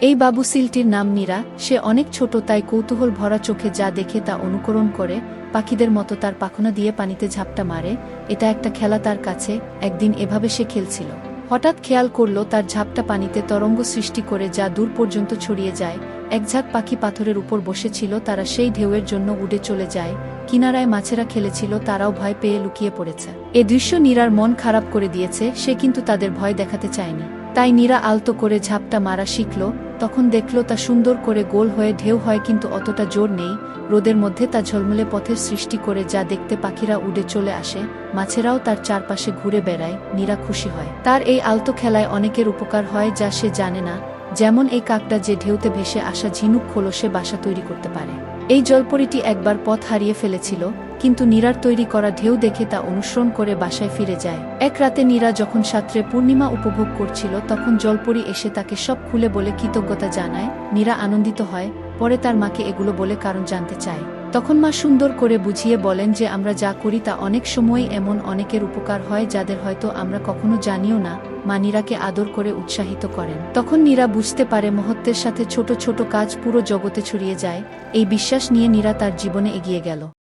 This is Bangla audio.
এই বাবু সিলটির নাম নীরা। সে অনেক ছোট, তাই কৌতূহল ভরা চোখে যা দেখে তা অনুকরণ করে, পাখিদের মতো তার পাখনা দিয়ে পানিতে ঝাপটা মারে। এটা একটা খেলা তার কাছে। একদিন এভাবে সে খেলছিল, হঠাৎ খেয়াল করল তার ঝাপটা পানিতে তরঙ্গ সৃষ্টি করে যা দূর পর্যন্ত ছড়িয়ে যায়। একঝাঁক পাখি পাথরের উপর বসেছিল, তারা সেই ঢেউয়ের জন্য উড়ে চলে যায়। কিনারায় মাছেরা খেলেছিল, তারাও ভয় পেয়ে লুকিয়ে পড়েছে। এ দৃশ্য নীরার মন খারাপ করে দিয়েছে। সে কিন্তু তাদের ভয় দেখাতে চায়নি। তাই নীরা আলতো করে ঝাপটা মারা শিখল। তখন দেখল তা সুন্দর করে গোল হয়ে ঢেউ হয়, কিন্তু অতটা জোর নেই। রোদের মধ্যে তা ঝলমলে পথের সৃষ্টি করে, যা দেখতে পাখিরা উড়ে চলে আসে। মাছেরাও তার চারপাশে ঘুরে বেড়ায়। নীরা খুশি হয়। তার এই আলতো খেলায় অনেকের উপকার হয় যা সে জানে না। যেমন এই কাকটা যে ঢেউতে ভেসে আসা ঝিনুক খোলসে বাসা তৈরি করতে পারে। এই জলপরীটি একবার পথ হারিয়ে ফেলেছিল, কিন্তু নীরার তৈরি করা ঢেউ দেখে তা অনুসরণ করে বাসায় ফিরে যায়। এক রাতে নীরা যখন সাঁতরে পূর্ণিমা উপভোগ করছিল, তখন জলপরী এসে তাকে সব খুলে বলে কৃতজ্ঞতা জানায়। নীরা আনন্দিত হয়। পরে তার মাকে এগুলো বলে কারণ জানতে চায়। তখন মা সুন্দর করে বুঝিয়ে বলেন যে আমরা যা করি তা অনেক সময়ই এমন অনেকের উপকার হয়, যাদের হয়তো আমরা কখনো জানিও না। মা নীরাকে আদর করে উৎসাহিত করেন। তখন নীরা বুঝতে পারে মহত্বের সাথে ছোট ছোট কাজ পুরো জগতে ছড়িয়ে যায়। এই বিশ্বাস নিয়ে নীরা তার জীবনে এগিয়ে গেল।